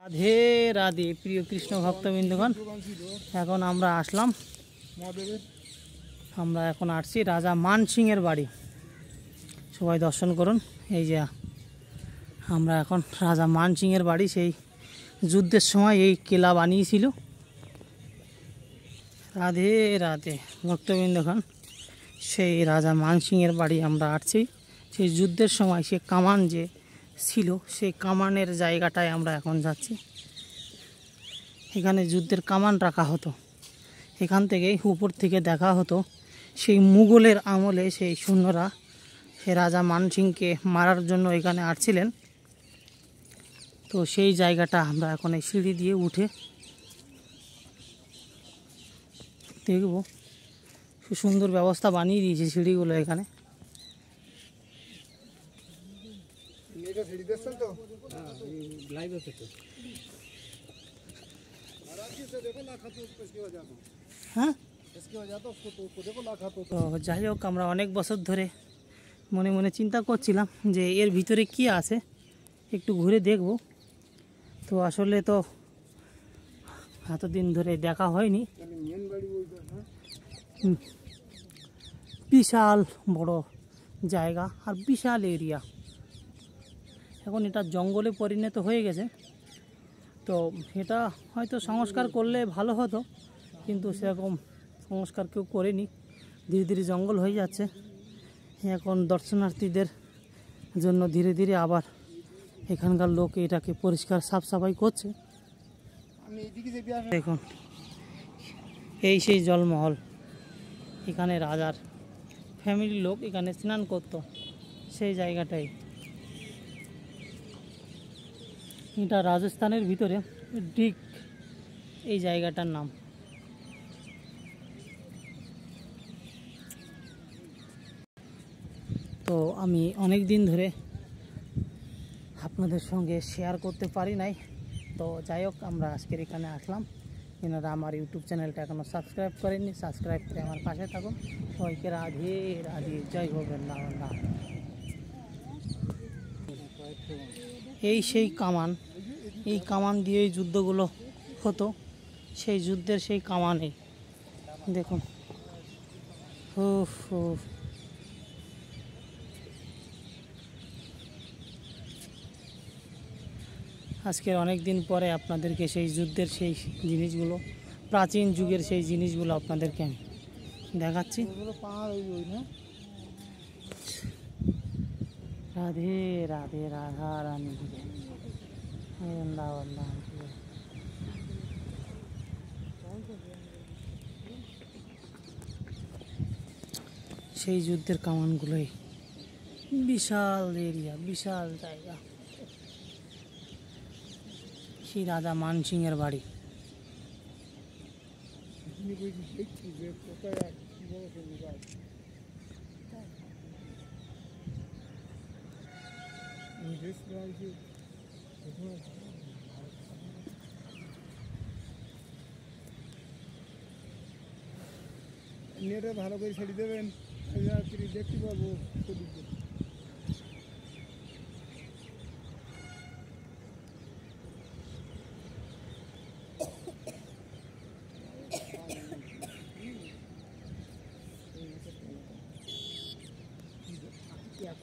রাধে রাধে প্রিয় কৃষ্ণ ভক্তবৃন্দগণ, এখন আমরা আসলাম, আমরা এখন আসছি রাজা মান সিং এর বাড়ি। সবাই দর্শন করুন। এই যে আমরা এখন রাজা মান সিং এর বাড়ি, সেই যুদ্ধের সময় এই কেলা বানিয়েছিল। রাধে রাধে ভক্তবৃন্দগণ, সেই রাজা মান সিং এর বাড়ি আমরা আসছি। সেই যুদ্ধের সময় সে কামান যে ছিল, সেই কামানের জায়গাটায় আমরা এখন যাচ্ছি। এখানে যুদ্ধের কামান রাখা হতো, এখান থেকেই উপর থেকে দেখা হতো সেই মুঘলের আমলে সেই সৈন্যরা সে রাজা মান সিংকে মারার জন্য এখানে আসছিলেন। তো সেই জায়গাটা আমরা এখন এই সিঁড়ি দিয়ে উঠে দেখব। খুব সুন্দর ব্যবস্থা বানিয়ে দিয়েছে সিঁড়িগুলো এখানে। হ্যাঁ, তো যাই হোক, আমরা অনেক বছর ধরে মনে মনে চিন্তা করছিলাম যে এর ভিতরে কি আছে, একটু ঘুরে দেখব। তো আসলে তো এতদিন ধরে দেখা হয়নি। বিশাল বড় জায়গা আর বিশাল এরিয়া। এখন এটা জঙ্গলে পরিণত হয়ে গেছে। তো এটা হয়তো সংস্কার করলে ভালো হতো, কিন্তু সেরকম সংস্কার কেউ করেনি। ধীরে ধীরে জঙ্গল হয়ে যাচ্ছে। এখন দর্শনার্থীদের জন্য ধীরে ধীরে আবার এখানকার লোক এটাকে পরিষ্কার সাফ সাফাই করছে। দেখুন, এই সেই জলমহল। এখানে রাজার ফ্যামিলির লোক এখানে স্নান করত, সেই জায়গাটাই। এটা রাজস্থানের ভিতরে ডিগ এই জায়গাটার নাম। তো আমি অনেক দিন ধরে আপনাদের সঙ্গে শেয়ার করতে পারি নাই। তো যাই হোক, আমরা আজকের এখানে আসলাম। এনারা আমার ইউটিউব চ্যানেলটা এখনও সাবস্ক্রাইব করেননি, সাবস্ক্রাইব করে আমার পাশে থাকুন। সবাইকে রাধে রাধে, জয় গো বৃন্দাবন। এই সেই কামান, এই কামান দিয়ে এই যুদ্ধগুলো হতো। সেই যুদ্ধের সেই কামানে দেখুন। আজকের অনেক দিন পরে আপনাদেরকে সেই যুদ্ধের সেই জিনিসগুলো, প্রাচীন যুগের সেই জিনিসগুলো আপনাদেরকে আমি দেখাচ্ছি। রাধে রাধে, রাধা রানী বৃন্দাবন। সেই যুদ্ধের কামানগুলোই, বিশাল এরিয়া, বিশাল জায়গা। সেই রাজা মান সিং এর বাড়ি। নেটে ভালো করে ছেড়ে দেবেন, দেখতে পাবো। क्या